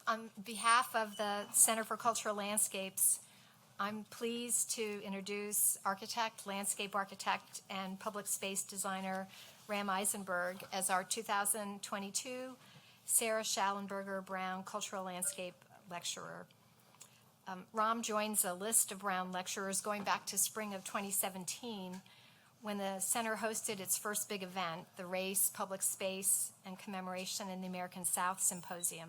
On behalf of the Center for Cultural Landscapes, I'm pleased to introduce architect, landscape architect, and public space designer Ram Eisenberg as our 2022 Sarah Schallenberger Brown Cultural Landscape Lecturer. Ram joins a list of Brown lecturers going back to spring of 2017 when the center hosted its first big event, the Race, Public Space, and Commemoration in the American South Symposium.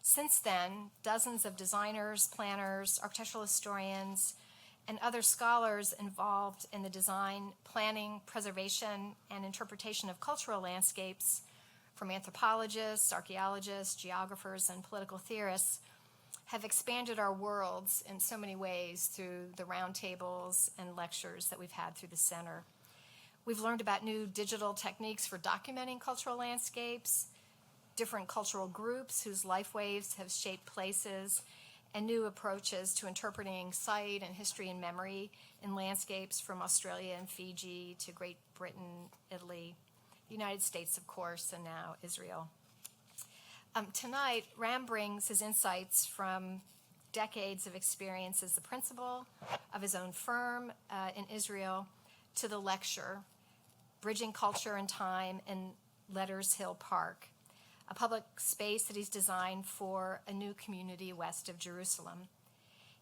Since then, dozens of designers, planners, architectural historians, and other scholars involved in the design, planning, preservation, and interpretation of cultural landscapes, from anthropologists, archaeologists, geographers, and political theorists, have expanded our worlds in so many ways through the roundtables and lectures that we've had through the center. We've learned about new digital techniques for documenting cultural landscapes, different cultural groups whose life waves have shaped places, and new approaches to interpreting site and history and memory in landscapes from Australia and Fiji to Great Britain, Italy, the United States, of course, and now Israel. Tonight, Ram brings his insights from decades of experience as the principal of his own firm in Israel to the lecture, Bridging Culture and Time in Letters Hill Park, a public space that he's designed for a new community west of Jerusalem.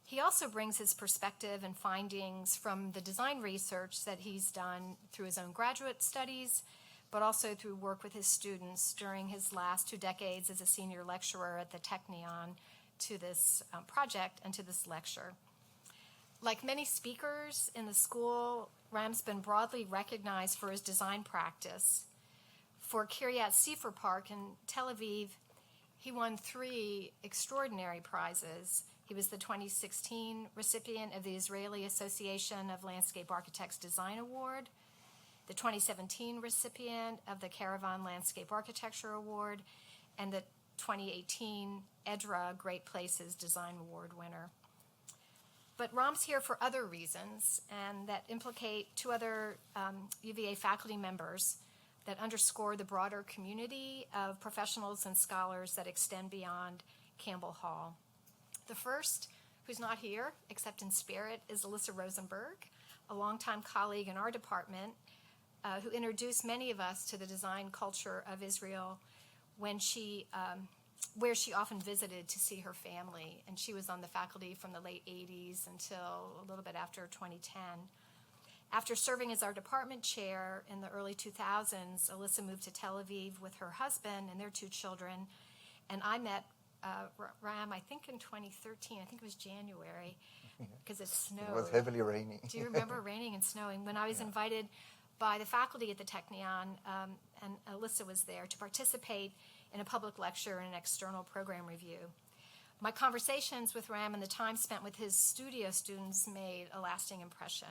He also brings his perspective and findings from the design research that he's done through his own graduate studies, but also through work with his students during his last 2 decades as a senior lecturer at the Technion to this project and to this lecture. Like many speakers in the school, Ram's been broadly recognized for his design practice. For Kiryat Sefer Park in Tel Aviv, he won 3 extraordinary prizes. He was the 2016 recipient of the Israeli Association of Landscape Architects Design Award, the 2017 recipient of the Caravan Landscape Architecture Award, and the 2018 EDRA Great Places Design Award winner. But Ram's here for other reasons, and that implicate 2 other UVA faculty members that underscore the broader community of professionals and scholars that extend beyond Campbell Hall. The first, who's not here except in spirit, is Alyssa Rosenberg, a longtime colleague in our department, who introduced many of us to the design culture of Israel when where she often visited to see her family. And she was on the faculty from the late 80s until a little bit after 2010. After serving as our department chair in the early 2000s, Alyssa moved to Tel Aviv with her husband and their 2 children. And I met Ram, I think in 2013, I think it was January, because it snowed. It was heavily raining. Do you remember raining and snowing? When I was invited by the faculty at the Technion, and Alyssa was there to participate in a public lecture and an external program review. My conversations with Ram and the time spent with his studio students made a lasting impression.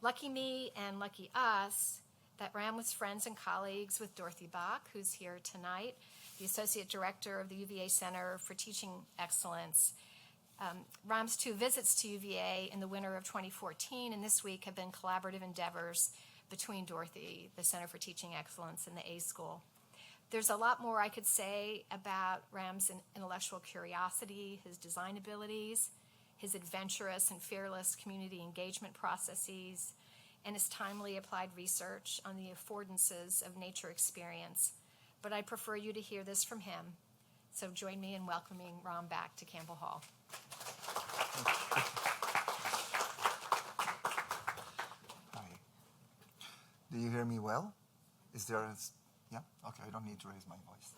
Lucky me and lucky us that Ram was friends and colleagues with Dorothy Bach, who's here tonight, the Associate Director of the UVA Center for Teaching Excellence. Ram's 2 visits to UVA in the winter of 2014 and this week have been collaborative endeavors between Dorothy, the Center for Teaching Excellence, and the A School. There's a lot more I could say about Ram's intellectual curiosity, his design abilities, his adventurous and fearless community engagement processes, and his timely applied research on the affordances of nature experience. But I prefer you to hear this from him. So join me in welcoming Ram back to Campbell Hall. Hi. Do you hear me well? Is there yeah? Okay, I don't need to raise my voice.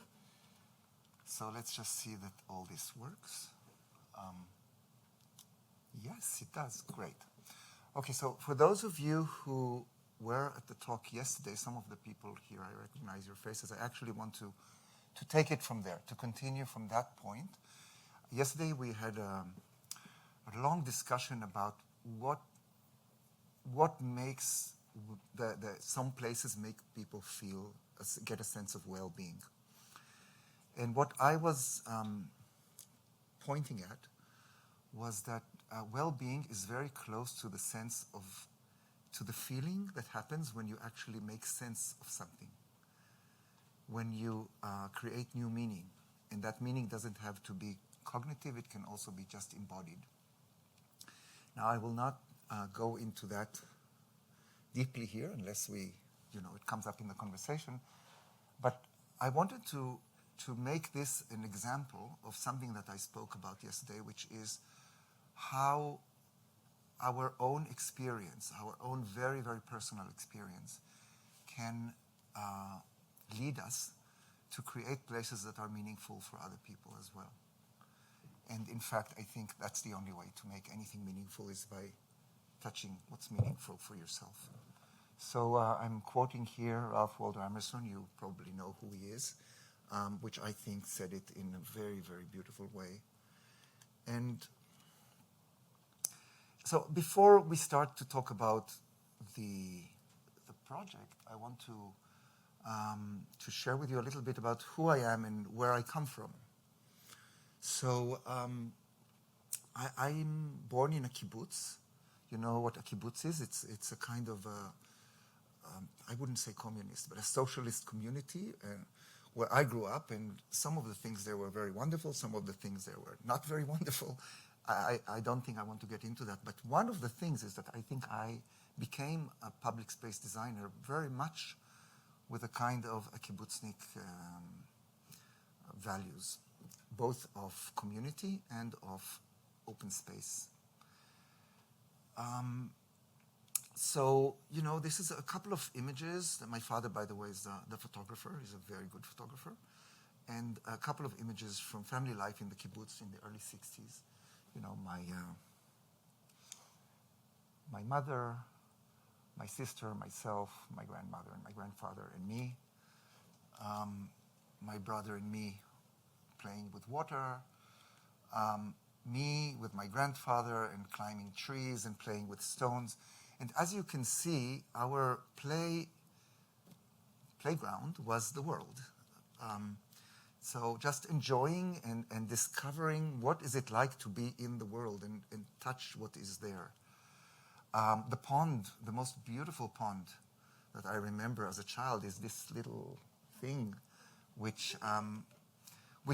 So let's just see that all this works. Yes, it does. Great. Okay, so for those of you who were at the talk yesterday, some of the people here, I recognize your faces. I actually want to take it from there, to continue from that point. Yesterday we had a long discussion about what makes some places make people get a sense of well-being. And what I was pointing at was that well-being is very close to the feeling that happens when you actually make sense of something, when you create new meaning, And that meaning doesn't have to be cognitive, it can also be just embodied. Now, I will not go into that deeply here unless it comes up in the conversation. But I wanted to make this an example of something that I spoke about yesterday, which is how our own experience, our own very, very personal experience, can lead us to create places that are meaningful for other people as well. And in fact, I think that's the only way to make anything meaningful, is by touching what's meaningful for yourself. So I'm quoting here Ralph Waldo Emerson. You probably know who he is, which I think said it in a very, very beautiful way. And so before we start to talk about the project, I want to share with you a little bit about who I am and where I come from. So I'm born in a kibbutz. You know what a kibbutz is? It's a kind of I wouldn't say communist, but a socialist community where I grew up, and some of the things there were very wonderful, some of the things there were not very wonderful. I don't think I want to get into that, but one of the things is that I think I became a public space designer very much with a kind of a kibbutznik values, both of community and of open space. So, this is a couple of images. My father, by the way, is the photographer. He's a very good photographer. And a couple of images from family life in the kibbutz in the early 60s. My mother, my sister, myself, my grandmother and my grandfather and me. My brother and me playing with water. Me with my grandfather and climbing trees and playing with stones. And as you can see, our playground was the world. So just enjoying and discovering what is it like to be in the world and touch what is there. The pond, the most beautiful pond that I remember as a child is this little thing, which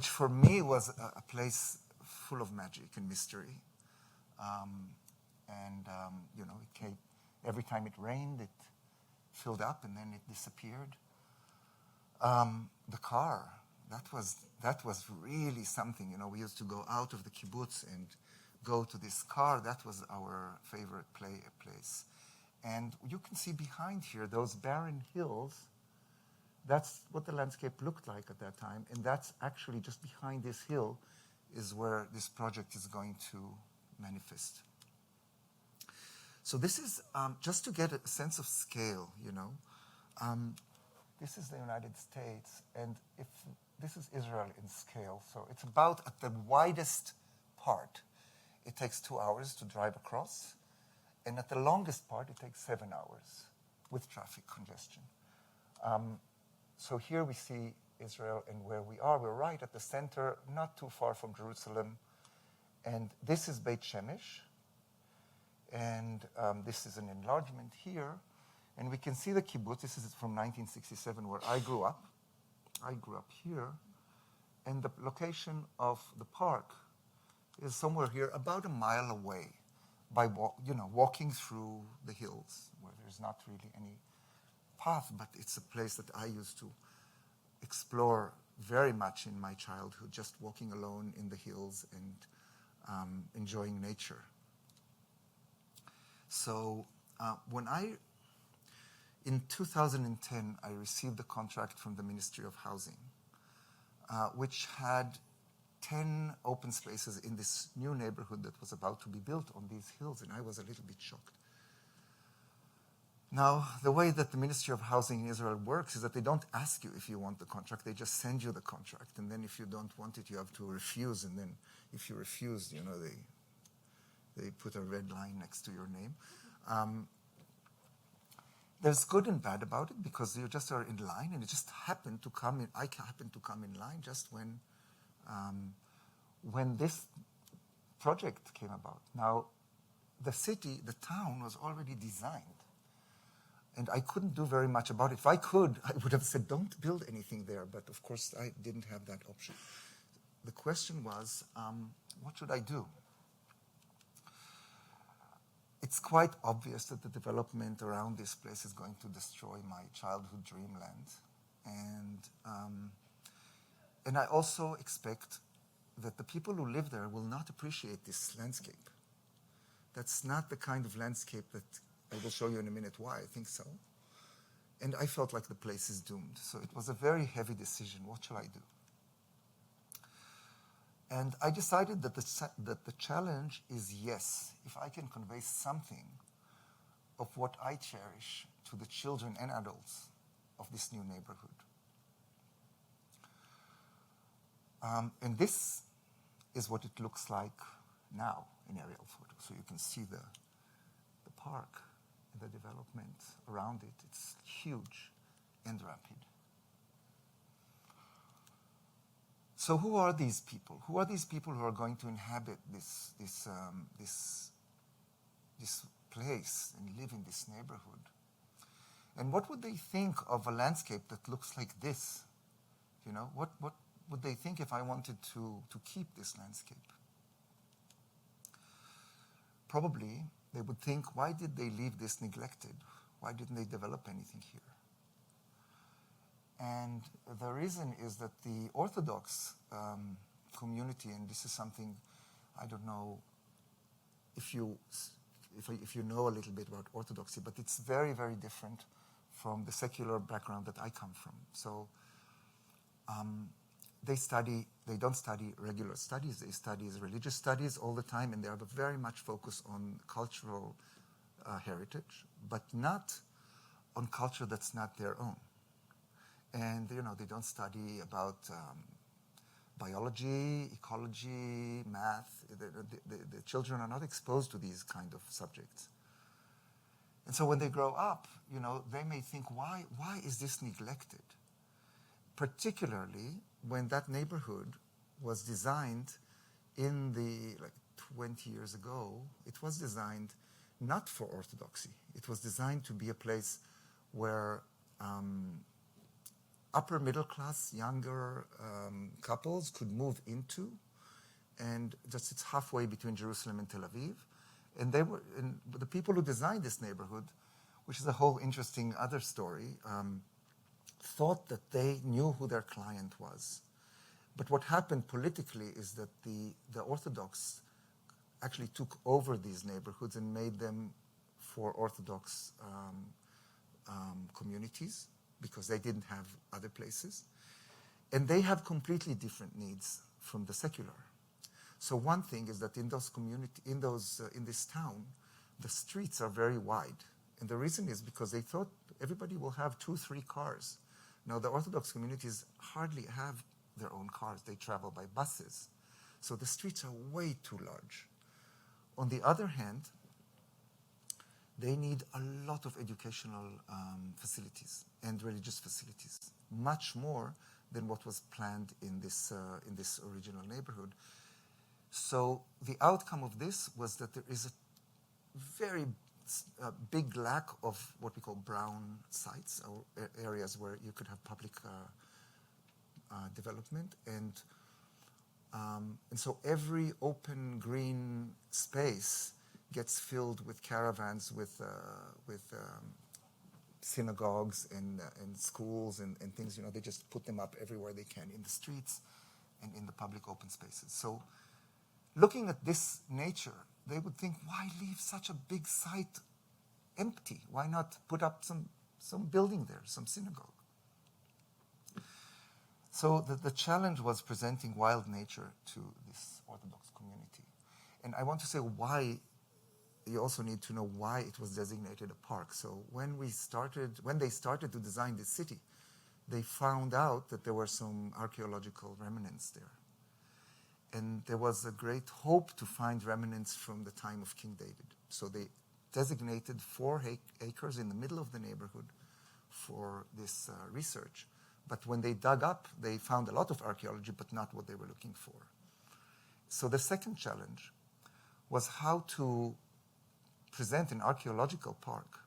for me was a place full of magic and mystery. It came, every time it rained, it filled up and then it disappeared. The car, that was really something. We used to go out of the kibbutz and go to this car. That was our favorite place. And you can see behind here those barren hills. That's what the landscape looked like at that time. And that's actually just behind this hill is where this project is going to manifest. So this is just to get a sense of scale, This is the United States, and this is Israel in scale. So it's about at the widest part, it takes 2 hours to drive across. And at the longest part, it takes 7 hours with traffic congestion. So here we see Israel and where we are. We're right at the center, not too far from Jerusalem. And this is Beit Shemesh. And this is an enlargement here. And we can see the kibbutz. This is from 1967, where I grew up. I grew up here. And the location of the park is somewhere here, about a mile away, by walking through the hills, where there's not really any path, but it's a place that I used to explore very much in my childhood, just walking alone in the hills and enjoying nature. So in 2010, I received a contract from the Ministry of Housing, which had 10 open spaces in this new neighborhood that was about to be built on these hills, and I was a little bit shocked. Now, the way that the Ministry of Housing in Israel works is that they don't ask you if you want the contract, they just send you the contract, and then if you don't want it, you have to refuse, and then if you refuse, they put a red line next to your name. There's good and bad about it, because you just are in line, and it just happened to come in. I happened to come in line just when this project came about. Now, the town was already designed, and I couldn't do very much about it. If I could, I would have said, don't build anything there, but of course I didn't have that option. the question was, what should I do? It's quite obvious that the development around this place is going to destroy my childhood dreamland. And I also expect that the people who live there will not appreciate this landscape. That's not the kind of landscape that I will show you in a minute why I think so. And I felt like the place is doomed. So it was a very heavy decision. What shall I do? And I decided that the challenge is, yes, if I can convey something of what I cherish to the children and adults of this new neighborhood. And this is what it looks like now in aerial photo. So you can see the park and the development around it. It's huge and rapid. So who are these people? Who are these people who are going to inhabit this place and live in this neighborhood? And what would they think of a landscape that looks like this? You know, what would they think if I wanted to keep this landscape? Probably they would think, why did they leave this neglected? Why didn't they develop anything here? And the reason is that the Orthodox community, and this is something, I don't know if you know a little bit about Orthodoxy, but it's very, very different from the secular background that I come from. So they don't study regular studies, they study religious studies all the time, and they have a very much focus on cultural heritage, but not on culture that's not their own. And, you know, they don't study about biology, ecology, math. The children are not exposed to these kind of subjects. And so when they grow up, you know, they may think, why is this neglected? Particularly when that neighborhood was designed in the, 20 years ago, it was designed not for Orthodoxy. It was designed to be a place where upper middle class, younger couples could move into, and just it's halfway between Jerusalem and Tel Aviv. And the people who designed this neighborhood, which is a whole interesting other story, thought that they knew who their client was. But what happened politically is that the Orthodox actually took over these neighborhoods and made them for Orthodox communities, because they didn't have other places. And they have completely different needs from the secular. So one thing is that in this town, the streets are very wide. And the reason is because they thought everybody will have 2-3 cars. Now, the Orthodox communities hardly have their own cars. They travel by buses. So the streets are way too large. On the other hand, they need a lot of educational facilities and religious facilities, much more than what was planned in this original neighborhood. So the outcome of this was that there is a very big lack of what we call brown sites, or areas where you could have public development, and so every open green space gets filled with caravans, with synagogues and schools and things. You know, they just put them up everywhere they can, in the streets and in the public open spaces. So looking at this nature, they would think, why leave such a big site empty? Why not put up some building there, some synagogue? So the challenge was presenting wild nature to this Orthodox community. And I want to say why. You also need to know why it was designated a park. So when they started to design this city, they found out that there were some archaeological remnants there. And there was a great hope to find remnants from the time of King David. So they designated 4 acres in the middle of the neighborhood for this research. But when they dug up, they found a lot of archaeology, but not what they were looking for. So the second challenge was how to present an archaeological park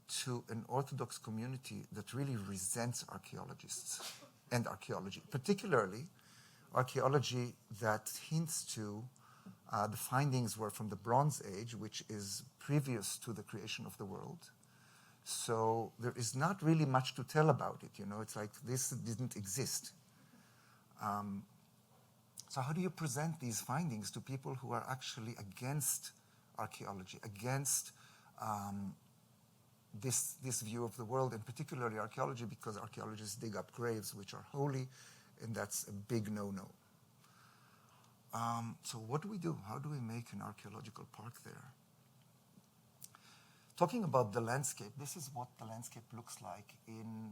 to an Orthodox community that really resents archaeologists and archaeology, particularly archaeology that hints to the findings were from the Bronze Age, which is previous to the creation of the world. So there is not really much to tell about it. It's like this didn't exist. So how do you present these findings to people who are actually against archaeology, against this view of the world, and particularly archaeology, because archaeologists dig up graves which are holy, and that's a big no-no. So what do we do? How do we make an archaeological park there? Talking about the landscape, this is what the landscape looks like in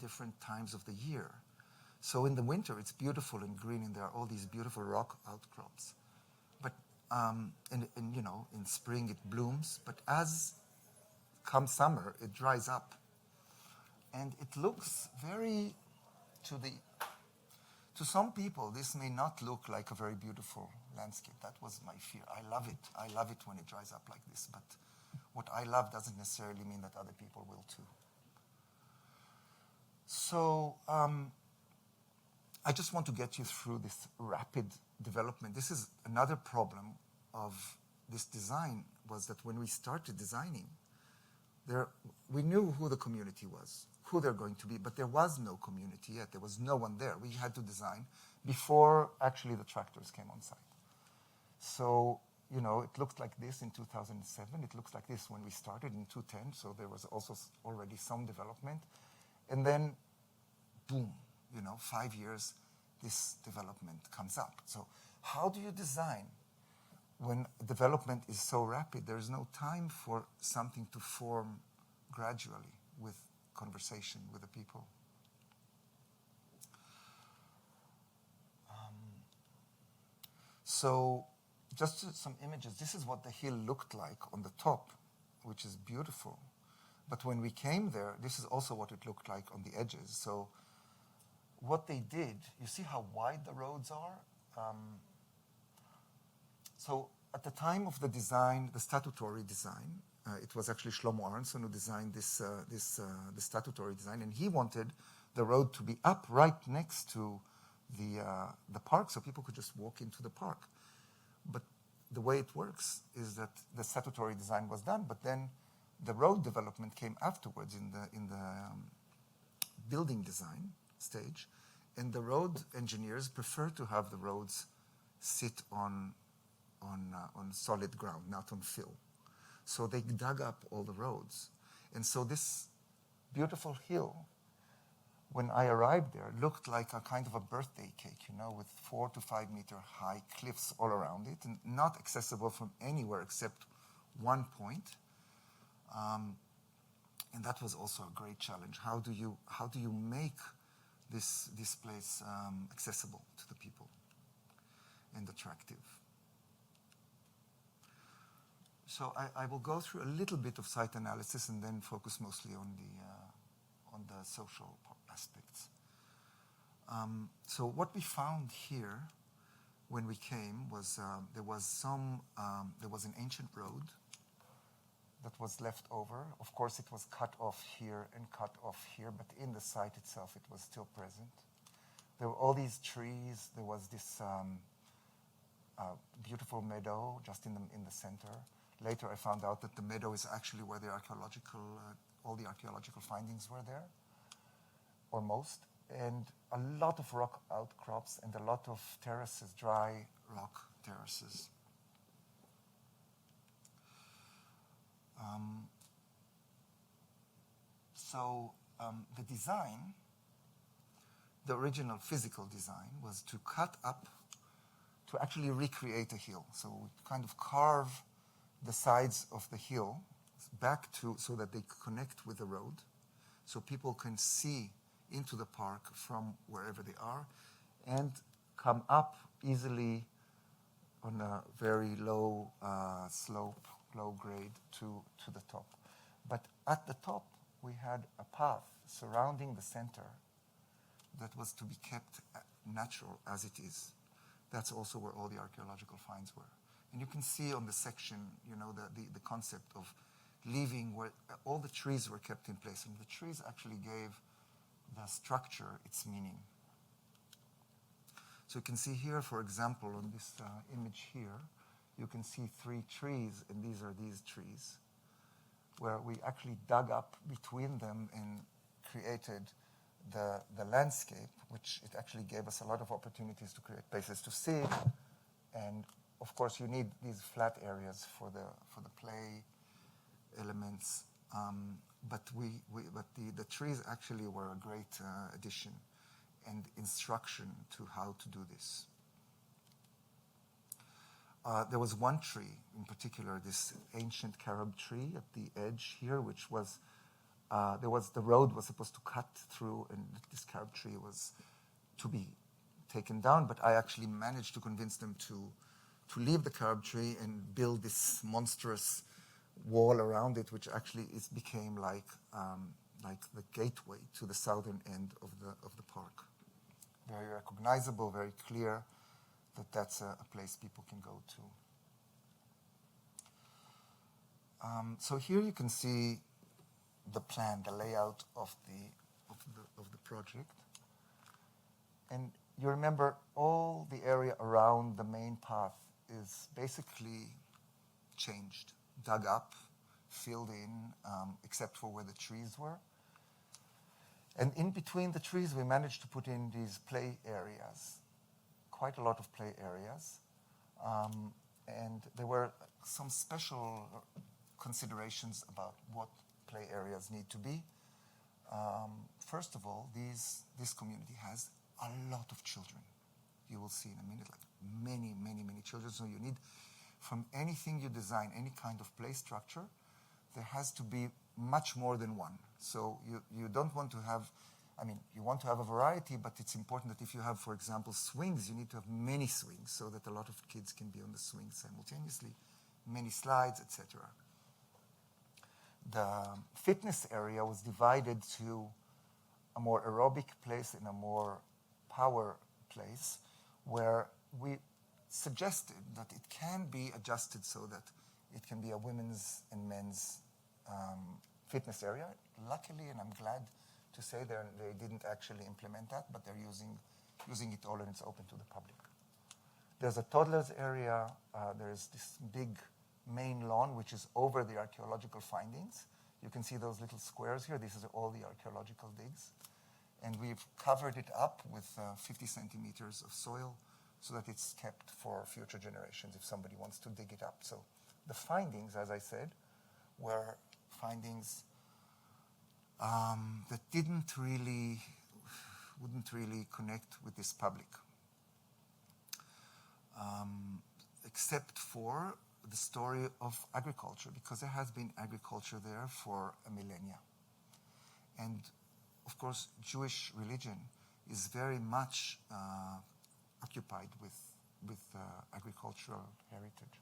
different times of the year. So in the winter, it's beautiful and green, and there are all these beautiful rock outcrops. But in spring, it blooms. But as come summer, it dries up, and it looks very to some people, this may not look like a very beautiful landscape. That was my fear. I love it. I love it when it dries up like this. But what I love doesn't necessarily mean that other people will too. So I just want to get you through this rapid development. This is another problem of this design, was that when we started designing, we knew who the community was, who they're going to be, but there was no community yet. There was no one there. We had to design before actually the tractors came on site. So, it looked like this in 2007. It looks like this when we started in 2010. So there was also already some development. And then, boom, 5 years, this development comes up. So how do you design when development is so rapid? There's no time for something to form gradually with conversation with the people. So just some images. This is what the hill looked like on the top, which is beautiful. But when we came there, this is also what it looked like on the edges. So what they did, you see how wide the roads are? So at the time of the design, the statutory design, it was actually Shlomo Aronson who designed the statutory design, and he wanted the road to be up right next to the park, so people could just walk into the park. But the way it works is that the statutory design was done, but then the road development came afterwards in the building design stage, and the road engineers prefer to have the roads sit on solid ground, not on fill. So they dug up all the roads. And so this beautiful hill, when I arrived there, looked like a kind of a birthday cake, with 4 to 5 meter high cliffs all around it, and not accessible from anywhere except one point. And that was also a great challenge. How do you make this place accessible to the people and attractive? So I will go through a little bit of site analysis and then focus mostly on the social aspects. So what we found here when we came was there was an ancient road that was left over. Of course, it was cut off here and cut off here, but in the site itself, it was still present. There were all these trees. There was this beautiful meadow just in the center. Later, I found out that the meadow is actually where all the archaeological findings were there, or most, and a lot of rock outcrops and a lot of terraces, dry rock terraces. The design, the original physical design, was to cut up, to actually recreate a hill. So we kind of carve the sides of the hill back so that they connect with the road, so people can see into the park from wherever they are and come up easily on a very low slope, low grade to the top. But at the top, we had a path surrounding the center that was to be kept natural as it is. That's also where all the archaeological finds were. And you can see on the section, the concept of leaving where all the trees were kept in place. And the trees actually gave the structure its meaning. So you can see here, for example, on this image here, you can see 3 trees, and these are these trees, where we actually dug up between them and created the landscape, which it actually gave us a lot of opportunities to create places to sit. And of course, you need these flat areas for the play elements. But the trees actually were a great addition and instruction to how to do this. There was one tree in particular, this ancient carob tree at the edge here, which was the road was supposed to cut through, and this carob tree was to be taken down. But I actually managed to convince them to leave the carob tree and build this monstrous wall around it, which actually became like the gateway to the southern end of the park. Very recognizable, very clear that that's a place people can go to. So here you can see the plan, the layout of the project, and you remember all the area around the main path is basically changed, dug up, filled in, except for where the trees were. And in between the trees, we managed to put in these play areas, quite a lot of play areas. And there were some special considerations about what play areas need to be. First of all, this community has a lot of children. You will see in a minute, like many, many, many children. So you need, from anything you design, any kind of play structure, there has to be much more than one. So you don't want to have, you want to have a variety, but it's important that if you have, for example, swings, you need to have many swings so that a lot of kids can be on the swings simultaneously, many slides, etc. The fitness area was divided to a more aerobic place and a more power place, where we suggested that it can be adjusted so that it can be a women's and men's fitness area. Luckily, and I'm glad to say they didn't actually implement that, but they're using it all, and it's open to the public. There's a toddlers area. There's this big main lawn, which is over the archaeological findings. You can see those little squares here. This is all the archaeological digs. And we've covered it up with 50 centimeters of soil so that it's kept for future generations if somebody wants to dig it up. So the findings, as I said, were findings that wouldn't really connect with this public, except for the story of agriculture, because there has been agriculture there for a millennia. And of course, Jewish religion is very much occupied with agricultural heritage.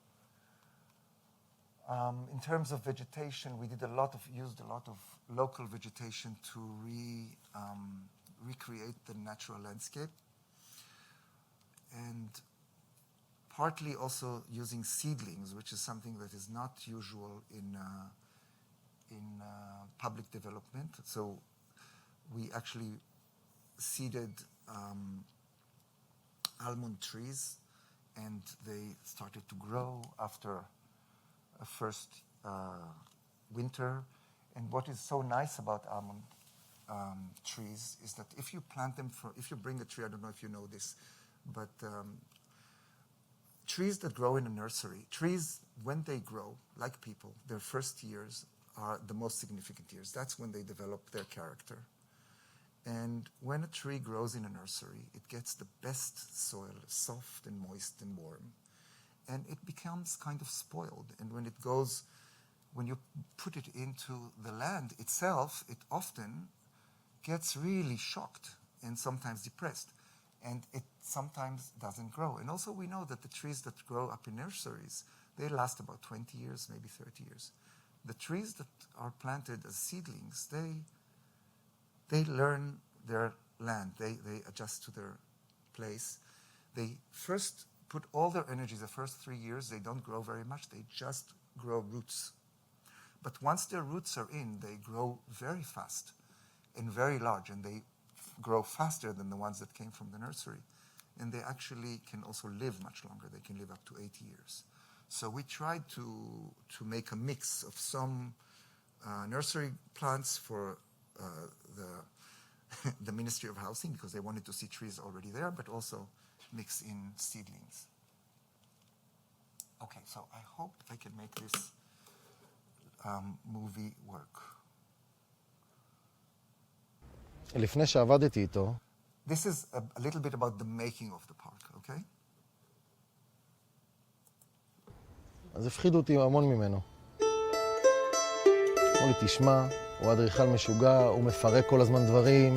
In terms of vegetation, we used a lot of local vegetation to recreate the natural landscape, and partly also using seedlings, which is something that is not usual in public development. So we actually seeded almond trees, and they started to grow after a first winter. And what is so nice about almond trees is that if you plant them, if you bring a tree, I don't know if you know this, but trees that grow in a nursery, trees, when they grow, like people, their first years are the most significant years. That's when they develop their character. And when a tree grows in a nursery, it gets the best soil, soft and moist and warm. And it becomes kind of spoiled. And when you put it into the land itself, it often gets really shocked and sometimes depressed. And it sometimes doesn't grow. And also we know that the trees that grow up in nurseries, they last about 20 years, maybe 30 years. The trees that are planted as seedlings, they learn their land. They adjust to their place. They first put all their energy, the first 3 years, they don't grow very much. They just grow roots. But once their roots are in, they grow very fast and very large, and they grow faster than the ones that came from the nursery. and they actually can also live much longer. They can live up to 80 years. So we tried to make a mix of some nursery plants for the Ministry of Housing, because they wanted to see trees already there, but also mix in seedlings. Okay, so I hope I can make this movie work. לפני שעבדתי איתו, This is a little bit about the making of the park, okay? אז הפחידו אותי המון ממנו. אמרו לי, תשמע, הוא אדריכל משוגע, הוא מפרק כל הזמן דברים,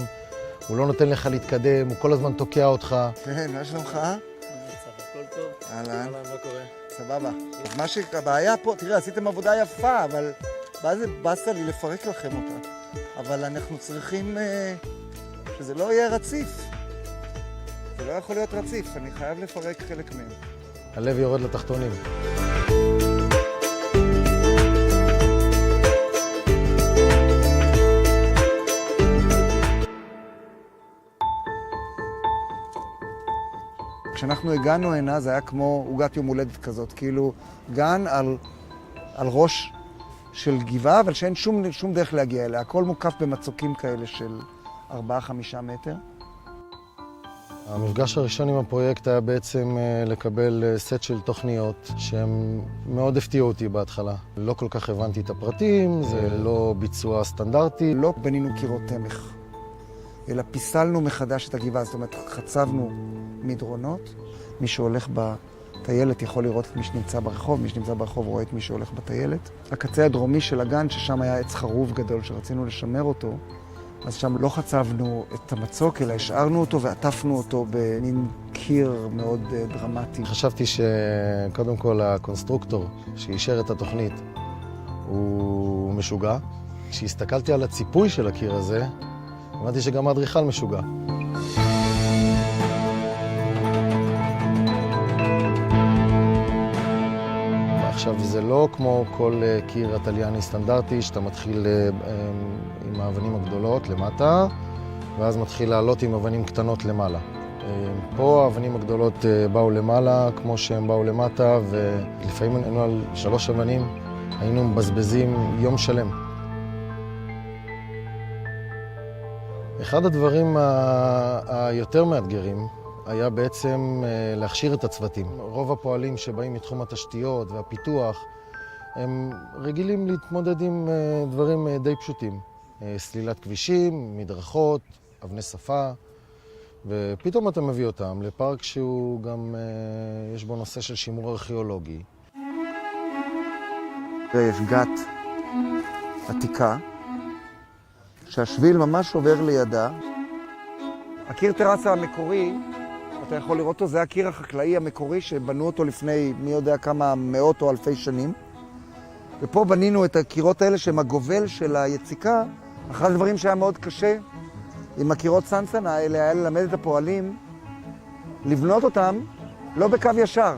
הוא לא נותן לך להתקדם, הוא כל הזמן תוקע אותך. כן, מה שלומך? הכל טוב. אהלן. מה קורה? סבבה. אז מה שהבעיה פה, תראה, עשיתם עבודה יפה, אבל באסה לי לפרק לכם אותה. אבל אנחנו צריכים שזה לא יהיה רציף. זה לא יכול להיות רציף, אני חייב לפרק חלק מהם. הלב יורד לתחתונים. כשאנחנו הגענו הנה, זה היה כמו עוגת יום הולדת כזאת, כאילו גן על ראש של גבעה, אבל שאין שום דרך להגיע אליה. הכל מוקף במצוקים כאלה של 4-5 מטר. המפגש הראשון עם הפרויקט היה בעצם לקבל סט של תוכניות שהם מאוד הפתיעו אותי בהתחלה. לא כל כך הבנתי את הפרטים, זה לא ביצוע סטנדרטי. לא בנינו קירות תמך, אלא פיסלנו מחדש את הגבעה, זאת אומרת, חצבנו מדרונות. מי שהולך בטיילת יכול לראות את מי שנמצא ברחוב, מי שנמצא ברחוב רואה את מי שהולך בטיילת. הקצה הדרומי של הגן, ששם היה עץ חרוב גדול שרצינו לשמר אותו, אז שם לא חצבנו את המצוק, אלא השארנו אותו ועטפנו אותו במין קיר מאוד דרמטי. חשבתי שקודם כל הקונסטרוקטור שאישר את התוכנית הוא משוגע. כשהסתכלתי על הציפוי של הקיר הזה, אמרתי שגם האדריכל משוגע. עכשיו, זה לא כמו כל קיר איטליאני סטנדרטי, שאתה מתחיל עם האבנים הגדולות למטה, ואז מתחיל לעלות עם אבנים קטנות למעלה. פה האבנים הגדולות באו למעלה, כמו שהם באו למטה, ולפעמים היינו על 3 אבנים, היינו מבזבזים יום שלם. אחד הדברים היותר מאתגרים היה בעצם להכשיר את הצוותים. רוב הפועלים שבאים מתחום התשתיות והפיתוח, הם רגילים להתמודד עם דברים די פשוטים. סלילת כבישים, מדרכות, אבני שפה, ופתאום אתה מביא אותם לפארק שהוא גם, יש בו נושא של שימור ארכיאולוגי. יש גת עתיקה, שהשביל ממש עובר לידה. הקיר טרסה המקורי, אתה יכול לראות אותו, זה הקיר החקלאי המקורי שבנו אותו לפני מי יודע כמה מאות או אלפי שנים. ופה בנינו את הקירות האלה שהם הגובל של היציקה. אחד הדברים שהיה מאוד קשה עם הקירות סנסן האלה היה ללמד את הפועלים לבנות אותם לא בקו ישר.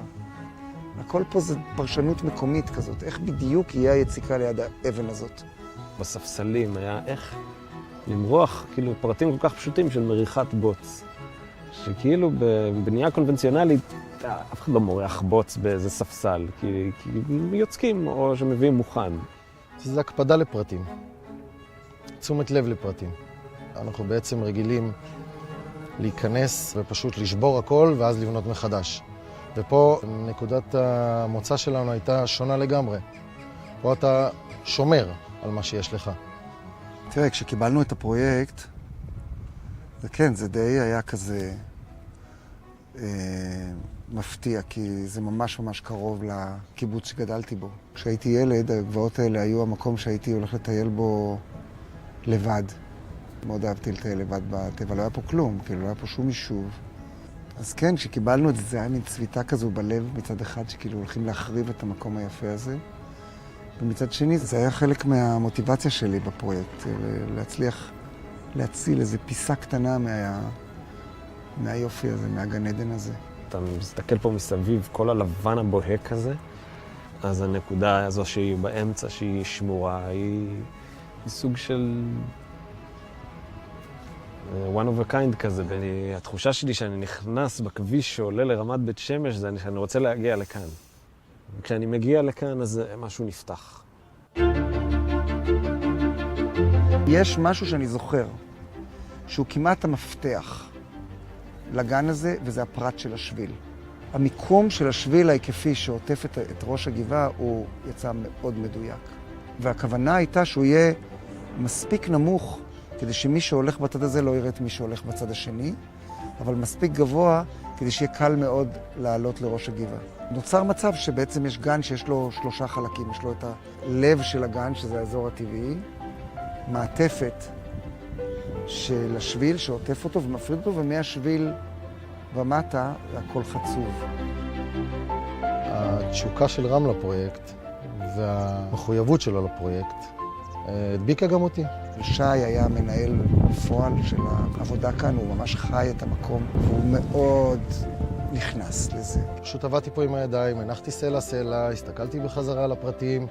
הכל פה זה פרשנות מקומית כזאת, איך בדיוק יהיה היציקה ליד האבן הזאת. בספסלים היה איך למרוח כאילו פרטים כל כך פשוטים של מריחת בוץ. שכאילו בבנייה קונבנציונלית אף אחד לא מורח בוץ באיזה ספסל, כי יוצקים או שמביאים מוכן. זה הקפדה לפרטים, תשומת לב לפרטים. אנחנו בעצם רגילים להיכנס ופשוט לשבור הכל ואז לבנות מחדש. ופה נקודת המוצא שלנו הייתה שונה לגמרי. פה אתה שומר על מה שיש לך. תראה, כשקיבלנו את הפרויקט, זה די היה כזה מפתיע, כי זה ממש ממש קרוב לקיבוץ שגדלתי בו. כשהייתי ילד, הגבעות האלה היו המקום שהייתי הולך לטייל בו לבד. מאוד אהבתי לטייל לבד בטבע, לא היה פה כלום, כאילו לא היה פה שום יישוב. אז כן, כשקיבלנו את זה, זה היה מין צביטה כזו בלב מצד אחד, שכאילו הולכים להחריב את המקום היפה הזה. ומצד שני, זה היה חלק מהמוטיבציה שלי בפרויקט, להצליח להציל איזו פיסה קטנה מהיופי הזה, מהגן עדן הזה. אתה מסתכל פה מסביב, כל הלבן הבוהק הזה, אז הנקודה הזו שהיא באמצע, שהיא שמורה, היא סוג של one of a kind כזה. והתחושה שלי שאני נכנס בכביש שעולה לרמת בית שמש, זה שאני רוצה להגיע לכאן. וכשאני מגיע לכאן, אז משהו נפתח. יש משהו שאני זוכר, שהוא כמעט המפתח לגן הזה, וזה הפרט של השביל. המיקום של השביל ההיקפי שעוטף את ראש הגבעה הוא יצא מאוד מדויק. והכוונה הייתה שהוא יהיה מספיק נמוך כדי שמי שהולך בצד הזה לא יראה את מי שהולך בצד השני, אבל מספיק גבוה כדי שיהיה קל מאוד לעלות לראש הגבעה. נוצר מצב שבעצם יש גן שיש לו 3 חלקים. יש לו את הלב של הגן, שזה האזור הטבעי, מעטפת של השביל שעוטף אותו ומפריד אותו, ומהשביל ומטה הכל חצוב. התשוקה של רם לפרויקט והמחויבות שלו לפרויקט הדביקה גם אותי. שי היה מנהל בפועל של העבודה כאן, הוא ממש חי את המקום, והוא מאוד נכנס לזה. פשוט עבדתי פה עם הידיים, הנחתי סלע, הסתכלתי בחזרה על הפרטים,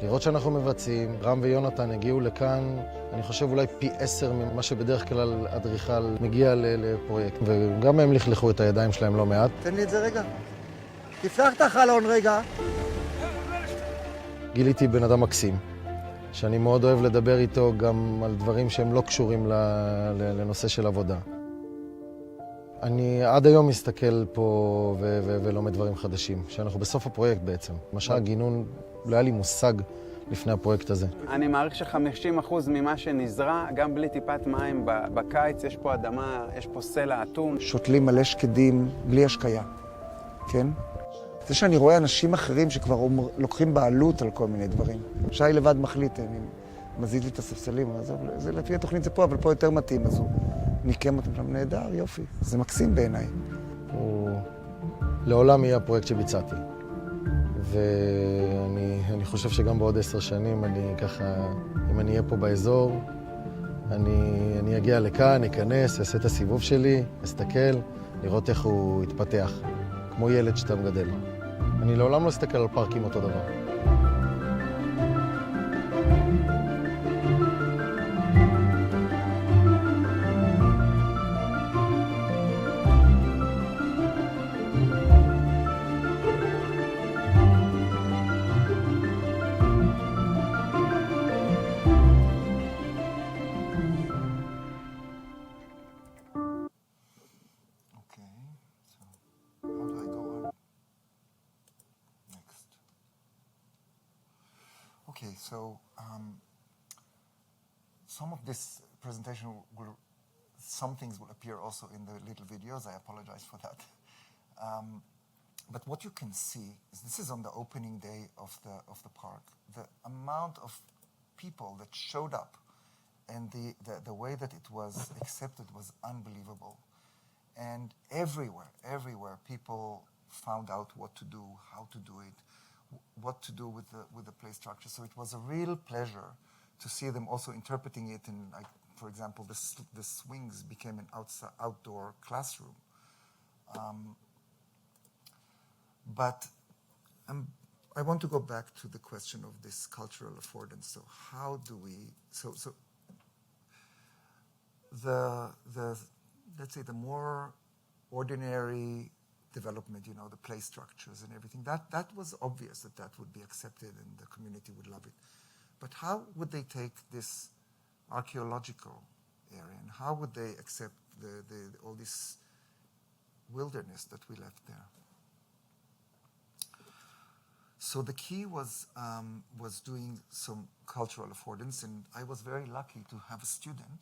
לראות שאנחנו מבצעים. רם ויונתן הגיעו לכאן, אני חושב אולי פי 10 ממה שבדרך כלל אדריכל מגיע לפרויקט. וגם הם לכלכו את הידיים שלהם לא מעט. תן לי את זה רגע. תפתח את החלון רגע. גיליתי בן אדם מקסים, שאני מאוד אוהב לדבר איתו גם על דברים שהם לא קשורים לנושא של עבודה. אני עד היום מסתכל פה ולומד דברים חדשים, שאנחנו בסוף הפרויקט בעצם. למשל, הגינון, לא היה לי מושג לפני הפרויקט הזה. אני מעריך ש50% ממה שנזרע, גם בלי טיפת מים בקיץ, יש פה אדמה, יש פה סלע אטום. שותלים מלא שקדים בלי השקיה, כן? זה שאני רואה אנשים אחרים שכבר לוקחים בעלות על כל מיני דברים. שי לבד מחליט, אני מזיז לי את הספסלים, זה לפי התוכנית זה פה, אבל פה יותר מתאים, אז הוא ניקם אותם שם נהדר, יופי. זה מקסים בעיניי. הוא לעולם יהיה הפרויקט שביצעתי. ואני חושב שגם בעוד 10 שנים, אני ככה, אם אני אהיה פה באזור, אני אגיע לכאן, אכנס, אעשה את הסיבוב שלי, אסתכל, לראות איך הוא יתפתח, כמו ילד שאתה מגדל. אני לעולם לא אסתכל על פארקים אותו דבר. Okay, so some of this presentation some things will appear also in the little videos. I apologize for that. But what you can see is this is on the opening day of the park. The amount of people that showed up and the way that it was accepted was unbelievable. And everywhere people found out what to do, how to do it, what to do with the play structure. So it was a real pleasure to see them also interpreting it in, like, for example, the swings became an outdoor classroom. But I want to go back to the question of this cultural affordance. So how do we, let's say the more ordinary development, you know, the play structures and everything, that was obvious that would be accepted and the community would love it. But how would they take this archaeological area and how would they accept all this wilderness that we left there? So the key was doing some cultural affordance, and I was very lucky to have a student,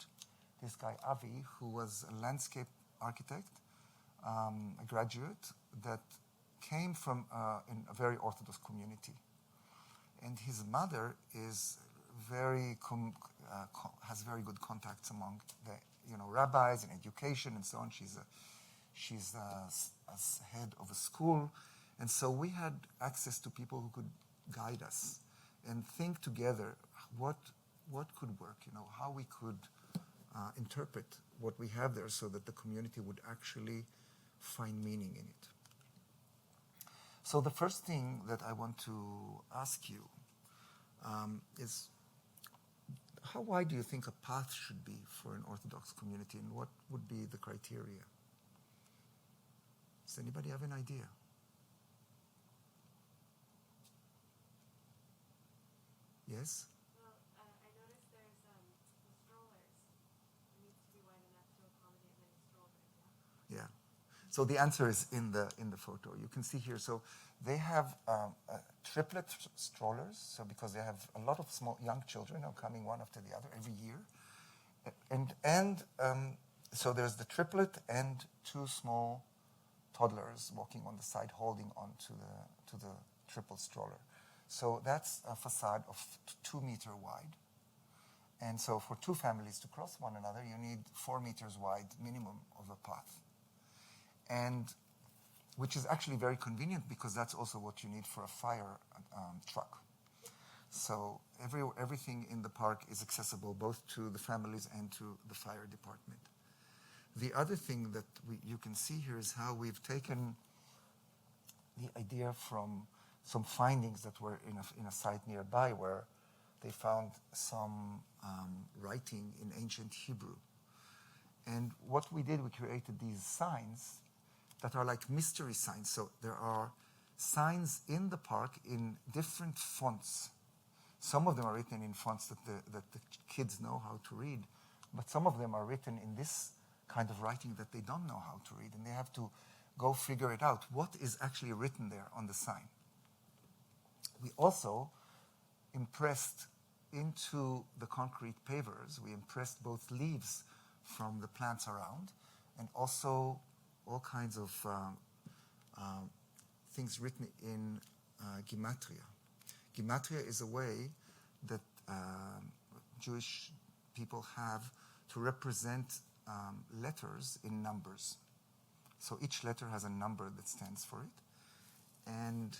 this guy Avi, who was a landscape architect, a graduate that came from a very Orthodox community. And his mother is has very good contacts among the rabbis and education and so on. She's as head of a school. And so we had access to people who could guide us and think together what could work, how we could interpret what we have there so that the community would actually find meaning in it. So the first thing that I want to ask you is how wide do you think a path should be for an Orthodox community, and what would be the criteria? Does anybody have an idea? Yes? Well, I noticed there's the strollers. It needs to be wide enough to accommodate many strollers. Yeah. So the answer is in the photo. You can see here. So they have triplet strollers. So because they have a lot of small young children coming one after the other every year, and so there's the triplet and two small toddlers walking on the side, holding on to the triple stroller. So that's a facade of 2 meters wide. And so for two families to cross one another, you need 4 meters wide minimum of a path. And which is actually very convenient because that's also what you need for a fire truck. So everything in the park is accessible both to the families and to the fire department. The other thing that you can see here is how we've taken the idea from some findings that were in a site nearby where they found some writing in ancient Hebrew. And what we did, we created these signs that are like mystery signs. So there are signs in the park in different fonts. Some of them are written in fonts that the kids know how to read, but some of them are written in this kind of writing that they don't know how to read, and they have to go figure it out. What is actually written there on the sign? We also impressed into the concrete pavers, we impressed both leaves from the plants around and also all kinds of things written in gematria. Gematria is a way that Jewish people have to represent letters in numbers. So each letter has a number that stands for it. And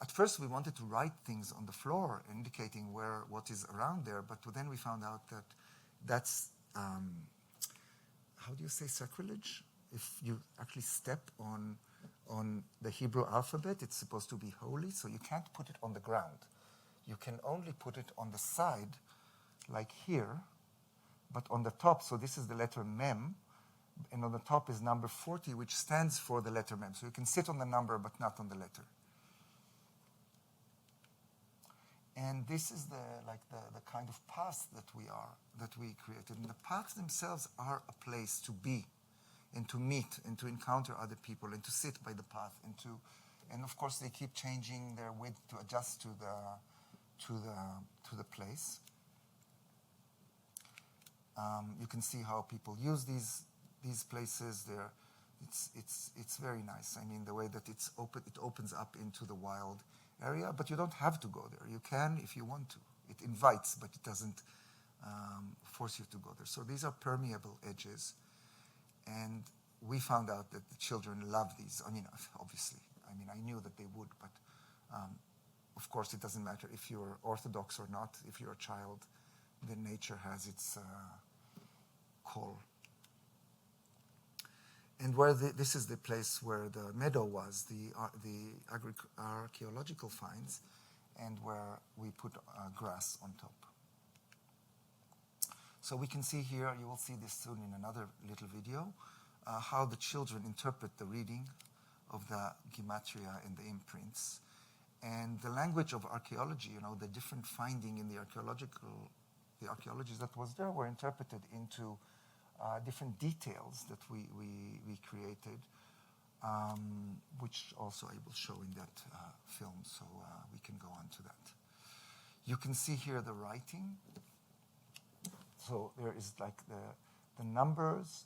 at first we wanted to write things on the floor indicating what is around there, but then we found out that that's, how do you say sacrilege? If you actually step on the Hebrew alphabet, it's supposed to be holy, so you can't put it on the ground. You can only put it on the side, like here, but on the top, so this is the letter Mem, and on the top is number 40, which stands for the letter Mem. So you can sit on the number, but not on the letter. And this is the kind of path that we created. And the paths themselves are a place to be, and to meet, and to encounter other people, and to sit by the path, and of course they keep changing their width to adjust to the place. You can see how people use these places. It's very nice. I mean, the way that it opens up into the wild area, but you don't have to go there. You can if you want to. It invites, but it doesn't force you to go there. So these are permeable edges, and we found out that the children love these. I mean, obviously, I knew that they would, but of course, it doesn't matter if you're Orthodox or not. If you're a child, then nature has its call. And this is the place where the meadow was, the archaeological finds, and where we put grass on top. So we can see here, you will see this soon in another little video, how the children interpret the reading of the gematria and the imprints. And the language of archaeology, the different finding in the archaeologies that was there were interpreted into different details that we created, which also I will show in that film, so we can go on to that. You can see here the writing. So there is like the numbers,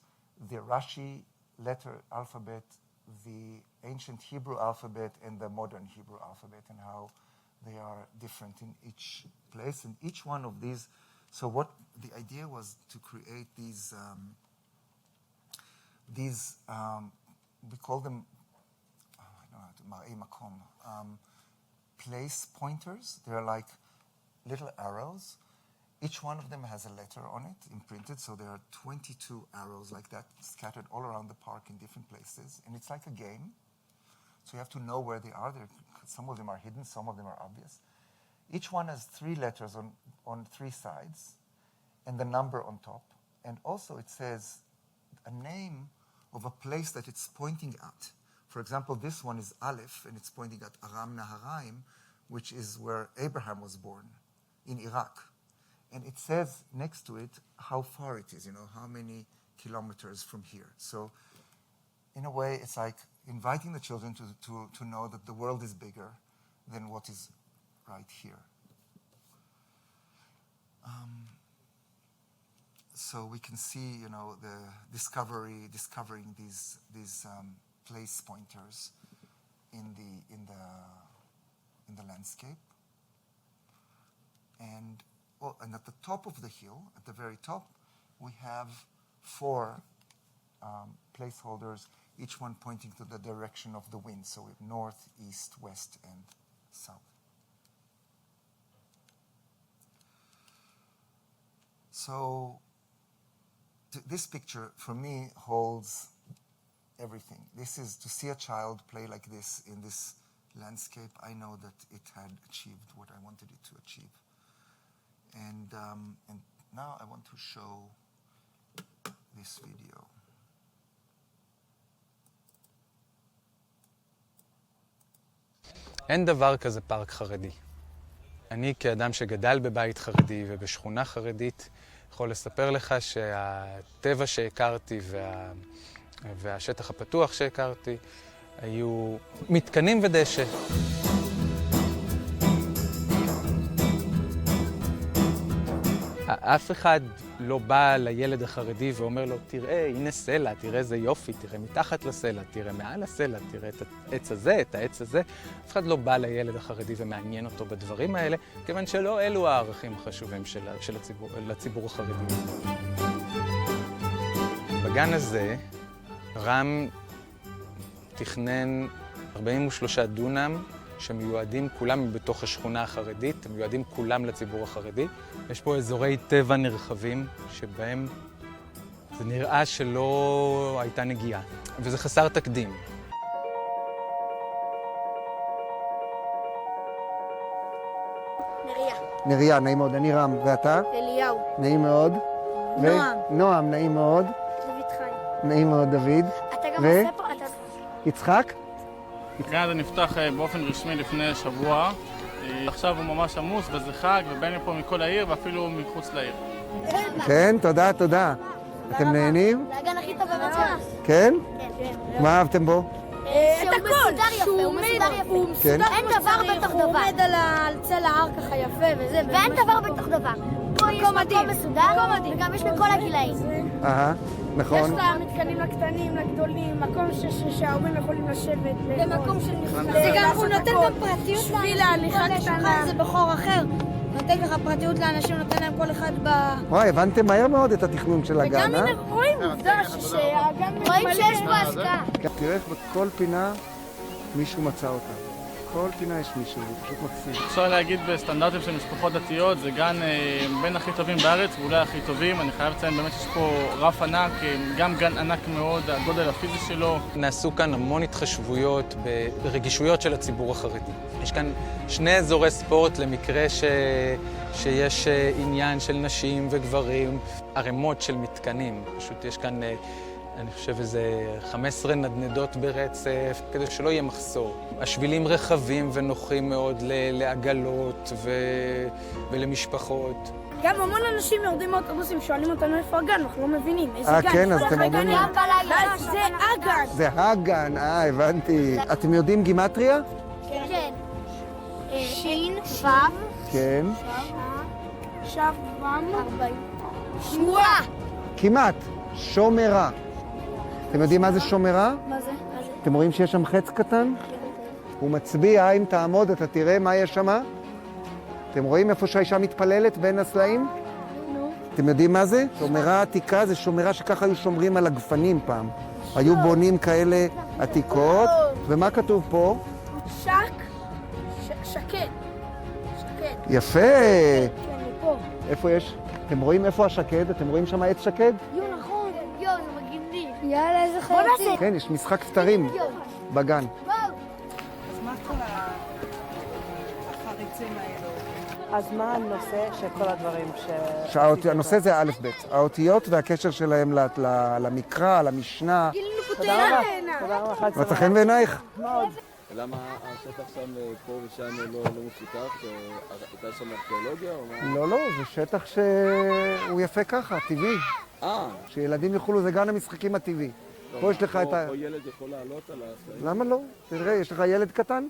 the Rashi letter alphabet, the ancient Hebrew alphabet, and the modern Hebrew alphabet, and how they are different in each place. And each one of these, so what the idea was to create these we call them, I don't know how to, place pointers. They're like little arrows. Each one of them has a letter on it imprinted, so there are 22 arrows like that scattered all around the park in different places, and it's like a game. So you have to know where they are. Some of them are hidden, some of them are obvious. Each one has 3 letters on 3 sides, and the number on top. And also it says a name of a place that it's pointing at. For example, this one is Aleph, and it's pointing at Aram Naharaim, which is where Abraham was born, in Iraq. And it says next to it how far it is, how many kilometers from here. So in a way, it's like inviting the children to know that the world is bigger than what is right here. So we can see, the discovering these place pointers in the landscape. And at the top of the hill, at the very top, we have 4 placeholders, each one pointing to the direction of the wind. So we have north, east, west, and south. So this picture, for me, holds everything. This is to see a child play like this in this landscape. I know that it had achieved what I wanted it to achieve. And now I want to show this video. אין דבר כזה פארק חרדי. אני כאדם שגדל בבית חרדי ובשכונה חרדית, יכול לספר לך שהטבע שהכרתי והשטח הפתוח שהכרתי היו מתקנים ודשא. אף אחד לא בא לילד החרדי ואומר לו, תראה, הנה סלע, תראה איזה יופי, תראה מתחת לסלע, תראה מעל הסלע, תראה את העץ הזה, את העץ הזה. אף אחד לא בא לילד החרדי ומעניין אותו בדברים האלה, כיוון שלא אלו הערכים החשובים של לציבור החרדי. בגן הזה, רם תכנן 43 דונם, שמיועדים כולם בתוך השכונה החרדית, מיועדים כולם לציבור החרדי. יש פה אזורי טבע נרחבים שבהם זה נראה שלא הייתה נגיעה, וזה חסר תקדים. נריה, נעים מאוד. אני רם, ואתה? אליהו. נעים מאוד. נועם. נועם, נעים מאוד. דוד חי. נעים מאוד, דוד. אתה גם עושה פה, אתה... יצחק? הגן הזה נפתח באופן רשמי לפני שבוע. עכשיו הוא ממש עמוס וזה חג, ובאים פה מכל העיר ואפילו מחוץ לעיר. כן, תודה, תודה. אתם נהנים? זה הגן הכי טוב בבצע. כן? כן. מה אהבתם בו? את הכל. הוא מסודר יפה. אין דבר בתוך דבר. הוא עומד על צל ההר ככה יפה וזה. ואין דבר בתוך דבר. פה יש מקום מסודר, וגם יש בכל הגילאים. נכון. יש לה מתקנים לקטנים, לגדולים, מקום שההורים יכולים לשבת. זה מקום של מכלל. זה גם, הוא נותן גם פרטיות לאנשים. שביל ההליכה קטנה. זה בחור אחר. נותן ככה פרטיות לאנשים, נותן להם כל אחד ב... וואי, הבנתם מהר מאוד את התכנון של הגן, וגם הנה רואים עובדה שהגן... רואים שיש פה השקעה. תראה איך בכל פינה מישהו מצא אותה. בכל פינה יש מישהו, זה פשוט מקסים. אפשר להגיד בסטנדרטים של משפחות דתיות, זה גן בין הכי טובים בארץ, ואולי הכי טובים. אני חייב לציין באמת שיש פה רף ענק, גם גן ענק מאוד, הגודל הפיזי שלו. נעשו כאן המון התחשבויות ברגישויות של הציבור החרדי. יש כאן 2 אזורי ספורט למקרה שיש עניין של נשים וגברים, ערימות של מתקנים. פשוט יש כאן, אני חושב, איזה 15 נדנדות ברצף, כדי שלא יהיה מחסור. השבילים רחבים ונוחים מאוד לעגלות ולמשפחות. גם המון אנשים יורדים מהאוטובוסים, שואלים אותנו איפה הגן, אנחנו לא מבינים איזה גן. כן, אז אתם אומרים... זה הגן. זה הגן, הבנתי. אתם יודעים גימטריה? כן. שין, וו. כן. שב, ום. 40. שמורה. כמעט. שומרה. אתם יודעים מה זה שומרה? מה זה? אתם רואים שיש שם חץ קטן? הוא מצביע, אם תעמוד, אתה תראה מה יש שם? אתם רואים איפה שהאישה מתפללת בין הסלעים? אתם יודעים מה זה? שומרה עתיקה זה שומרה שככה היו שומרים על הגפנים פעם. היו בונים כאלה עתיקות. ומה כתוב פה? שקד. יפה. כן, פה. איפה יש? אתם רואים איפה השקד? אתם רואים שם עץ שקד? נכון. זה מגניב. יאללה, איזה חייצים. כן, יש משחק סתרים בגן. אז מה כל החריצים האלו? אז מה הנושא של כל הדברים הנושא זה א' ב', האותיות והקשר שלהם למקרא, למשנה. תודה רבה. מצא חן בעינייך? מאוד. למה השטח שם פה ושם לא מפותח? הייתה שם ארכיאולוגיה או מה? לא, זה שטח שהוא יפה ככה, טבעי. שילדים יוכלו, זה גן המשחקים הטבעי. פה יש לך את ה... או ילד יכול לעלות על הסלעים? למה לא? תראה, יש לך ילד קטן?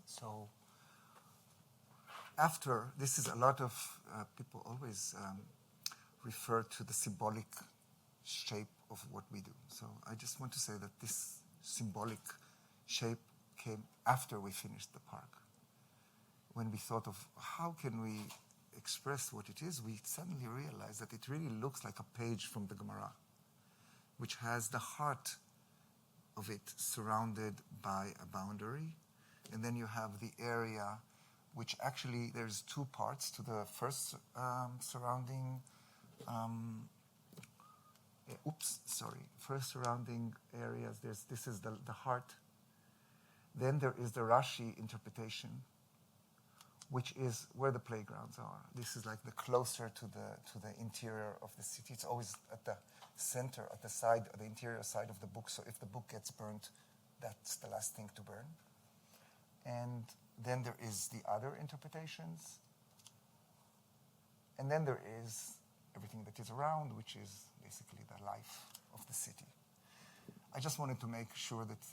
So, after, this is a lot of people always refer to the symbolic shape of what we do. So I just want to say that this symbolic shape came after we finished the park. When we thought of how can we express what it is, we suddenly realized that it really looks like a page from the Gemara, which has the heart of it surrounded by a boundary. And then you have the area, which actually there's two parts to the first surrounding, first surrounding areas. This is the heart. Then there is the Rashi interpretation, which is where the playgrounds are. This is like the closer to the interior of the city. It's always at the center, at the side, the interior side of the book. So if the book gets burnt, that's the last thing to burn. And then there is the other interpretations. And then there is everything that is around, which is basically the life of the city. I just wanted to make sure that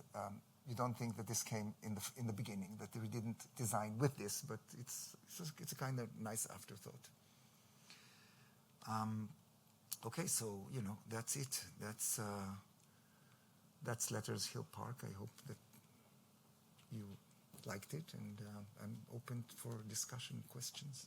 you don't think that this came in the beginning, that we didn't design with this, but it's a kind of nice afterthought. Okay, so that's it. That's Letters Hill Park. I hope that you liked it, and I'm open for discussion, questions.